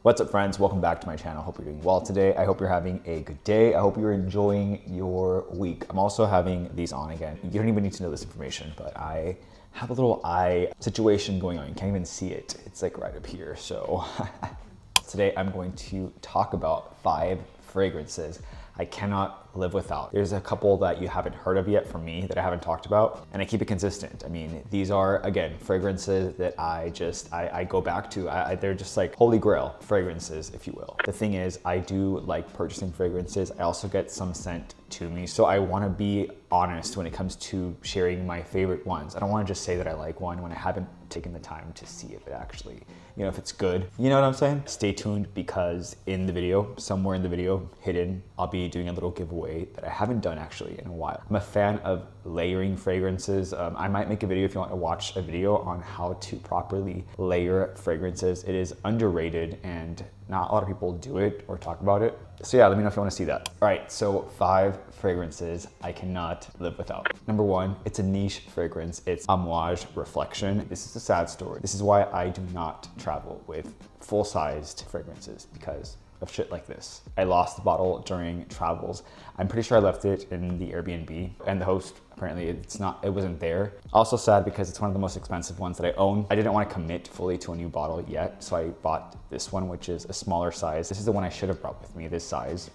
What's up, friends? Welcome back to my channel. Hope you're doing well today. I hope you're having a good day. I hope you're enjoying your week. I'm also having these on again. You don't even need to know this information, but I have a little eye situation going on. You can't even see it. It's like right up here. So today I'm going to talk about 5 fragrances I cannot live without. There's a couple that you haven't heard of yet from me that I haven't talked about, and I keep it consistent. I mean, these are, again, fragrances that I go back to. They're just like holy grail fragrances, if you will. The thing is, I do like purchasing fragrances. I also get some sent to me. So I wanna be honest when it comes to sharing my favorite ones. I don't wanna just say that I like one when I haven't taken the time to see if it actually, if it's good. You know what I'm saying? Stay tuned, because in the video, somewhere in the video, hidden, I'll be doing a little giveaway that I haven't done actually in a while. I'm a fan of layering fragrances. I might make a video if you want to watch a video on how to properly layer fragrances. It is underrated and not a lot of people do it or talk about it. So yeah, let me know if you want to see that. All right, so 5 fragrances I cannot live without. Number 1, it's a niche fragrance. It's Amouage Reflection. This is a sad story. This is why I do not travel with full-sized fragrances, because of shit like this. I lost the bottle during travels. I'm pretty sure I left it in the Airbnb, and the host, apparently it wasn't there. Also sad because it's one of the most expensive ones that I own. I didn't want to commit fully to a new bottle yet, so I bought this one, which is a smaller size. This is the one I should have brought with me, this size.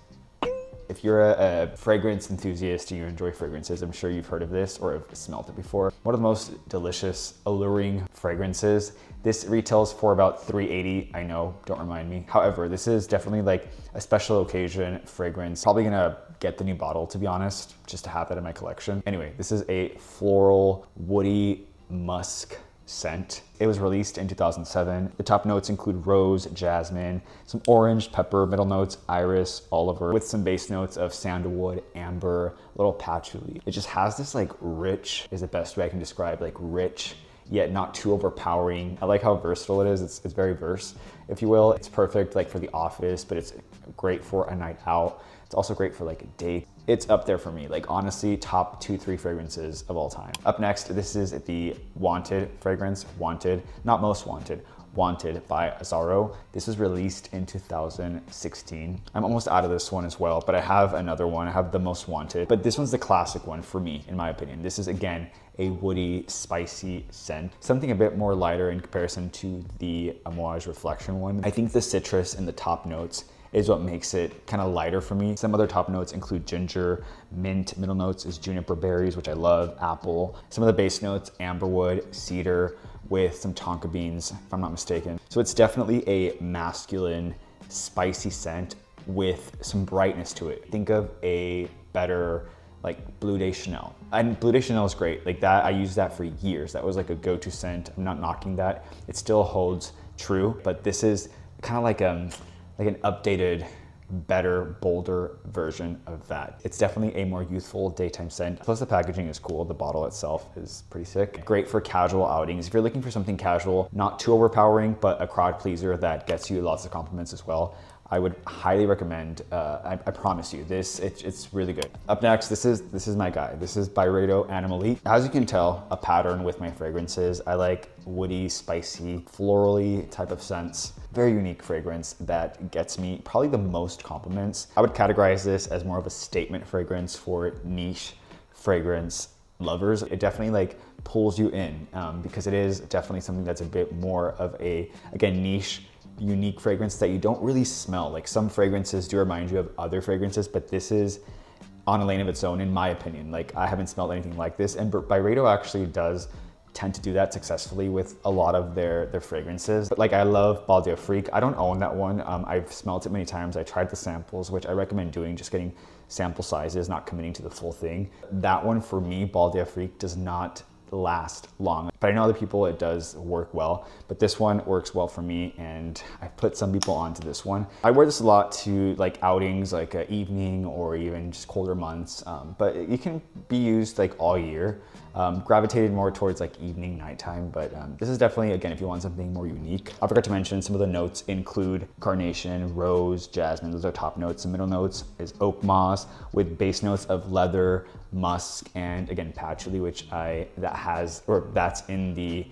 If you're a fragrance enthusiast and you enjoy fragrances, I'm sure you've heard of this or have smelled it before. One of the most delicious, alluring fragrances. This retails for about $3.80. I know, don't remind me. However, this is definitely like a special occasion fragrance. Probably gonna get the new bottle, to be honest, just to have that in my collection. Anyway, this is a floral, woody musk scent. It was released in 2007. The top notes include rose, jasmine, some orange, pepper, middle notes, iris, oliver, with some base notes of sandalwood, amber, a little patchouli. It just has this like rich, is the best way I can describe, like rich, yet not too overpowering. I like how versatile it is. It's very verse, if you will. It's perfect like for the office, but it's great for a night out. It's also great for like a date. It's up there for me, like honestly, top 2-3 fragrances of all time. Up next, this is the Wanted fragrance. Wanted, not Most Wanted, Wanted by Azzaro. This was released in 2016. I'm almost out of this one as well, but I have another one. I have the Most Wanted, but this one's the classic one for me, in my opinion. This is, again, a woody, spicy scent. Something a bit more lighter in comparison to the Amouage Reflection one. I think the citrus in the top notes is what makes it kind of lighter for me. Some other top notes include ginger, mint. Middle notes is juniper berries, which I love, apple. Some of the base notes, amberwood, cedar, with some tonka beans, if I'm not mistaken. So it's definitely a masculine, spicy scent with some brightness to it. Think of a better like Bleu de Chanel. And Bleu de Chanel is great. Like that, I used that for years. That was like a go-to scent. I'm not knocking that. It still holds true, but this is kind of like an updated, better, bolder version of that. It's definitely a more youthful daytime scent. Plus the packaging is cool. The bottle itself is pretty sick. Great for casual outings. If you're looking for something casual, not too overpowering, but a crowd pleaser that gets you lots of compliments as well, I would highly recommend, I promise you, it's really good. Up next, this is my guy. This is Byredo Animalique. As you can tell, a pattern with my fragrances. I like woody, spicy, florally type of scents. Very unique fragrance that gets me probably the most compliments. I would categorize this as more of a statement fragrance for niche fragrance lovers. It definitely like pulls you in because it is definitely something that's a bit more of a, again, niche, unique fragrance that you don't really smell. Like some fragrances do remind you of other fragrances, but this is on a lane of its own, in my opinion. Like I haven't smelled anything like this, and Byredo actually does tend to do that successfully with a lot of their fragrances. But like I love Bal d'Afrique. I don't own that one. I've smelled it many times. I tried the samples, which I recommend doing, just getting sample sizes, not committing to the full thing. That one for me, Bal d'Afrique, does not last long, but I know other people it does work well, but this one works well for me, and I put some people onto this one. I wear this a lot to like outings, like an evening or even just colder months, but it can be used like all year. Gravitated more towards like evening, nighttime, but this is definitely, again, if you want something more unique. I forgot to mention some of the notes include carnation, rose, jasmine. Those are top notes. The middle notes is oak moss with base notes of leather, musk, and again, patchouli, which that's in the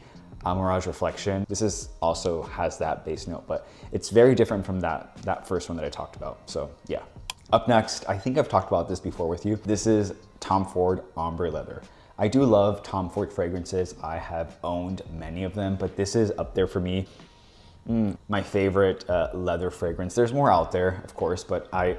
Amouage Reflection. This is also has that base note, but it's very different from that first one that I talked about. So yeah. Up next, I think I've talked about this before with you. This is Tom Ford Ombre Leather. I do love Tom Ford fragrances. I have owned many of them, but this is up there for me. My favorite leather fragrance. There's more out there, of course, but I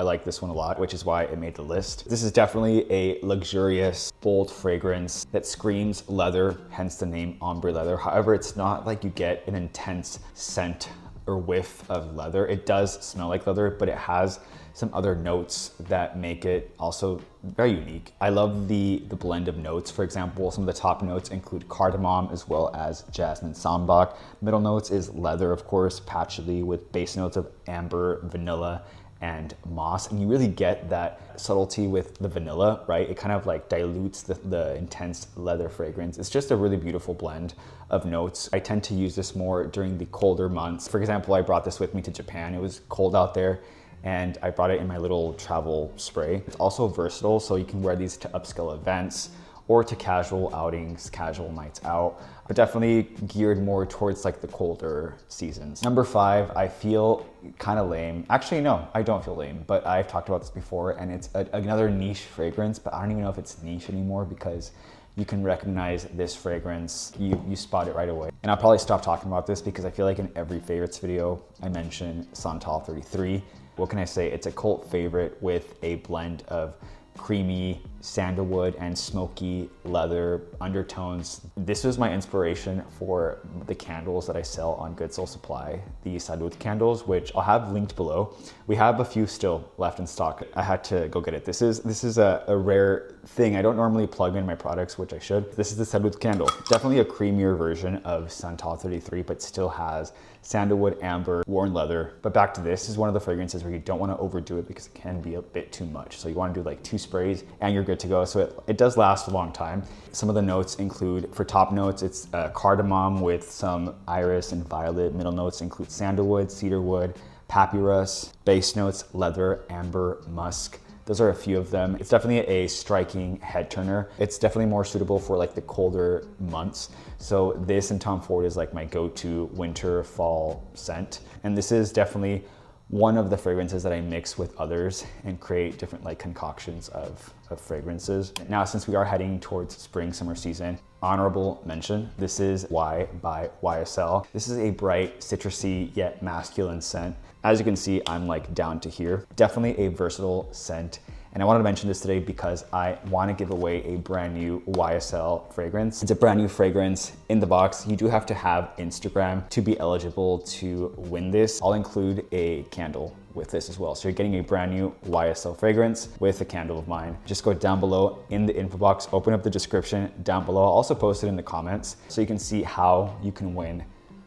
like this one a lot, which is why it made the list. This is definitely a luxurious, bold fragrance that screams leather, hence the name Ombre Leather. However, it's not like you get an intense scent or whiff of leather. It does smell like leather, but it has some other notes that make it also very unique. I love the blend of notes. For example, some of the top notes include cardamom as well as jasmine sambac. Middle notes is leather, of course, patchouli, with base notes of amber, vanilla, and moss. And you really get that subtlety with the vanilla, right? It kind of like dilutes the intense leather fragrance. It's just a really beautiful blend of notes. I tend to use this more during the colder months. For example, I brought this with me to Japan. It was cold out there, and I brought it in my little travel spray. It's also versatile, so you can wear these to upscale events or to casual outings, casual nights out, but definitely geared more towards like the colder seasons. Number 5, I feel kind of lame. Actually, no, I don't feel lame, but I've talked about this before, and it's another niche fragrance, but I don't even know if it's niche anymore because you can recognize this fragrance, you spot it right away. And I'll probably stop talking about this because I feel like in every favorites video, I mention Santal 33. What can I say? It's a cult favorite with a blend of creamy sandalwood and smoky leather undertones. This was my inspiration for the candles that I sell on Good Soul Supply, the Salud candles, which I'll have linked below. We have a few still left in stock. I had to go get it. This is a rare thing. I don't normally plug in my products, which I should. This is the Salud candle. Definitely a creamier version of Santal 33, but still has sandalwood, amber, worn leather. But back to this is one of the fragrances where you don't want to overdo it because it can be a bit too much. So you want to do like 2 sprays and you're good to go. So it does last a long time. Some of the notes include, for top notes, it's cardamom with some iris and violet. Middle notes include sandalwood, cedarwood, papyrus. Base notes, leather, amber, musk. Those are a few of them. It's definitely a striking head turner. It's definitely more suitable for like the colder months. So this and Tom Ford is like my go-to winter, fall scent. And this is definitely one of the fragrances that I mix with others and create different like concoctions of fragrances. Now, since we are heading towards spring, summer season, honorable mention, this is Y by YSL. This is a bright, citrusy, yet masculine scent. As you can see, I'm like down to here. Definitely a versatile scent. And I wanted to mention this today because I want to give away a brand new YSL fragrance. It's a brand new fragrance in the box. You do have to have Instagram to be eligible to win this. I'll include a candle with this as well. So you're getting a brand new YSL fragrance with a candle of mine. Just go down below in the info box, open up the description down below. I'll also post it in the comments so you can see how you can win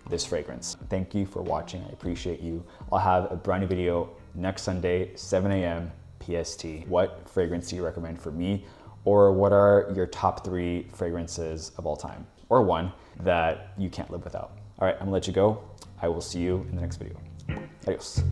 this fragrance. Thank you for watching. I appreciate you. I'll have a brand new video next Sunday, 7 a.m. PST. What fragrance do you recommend for me? Or what are your top 3 fragrances of all time? Or one that you can't live without. All right, I'm gonna let you go. I will see you in the next video. Adios.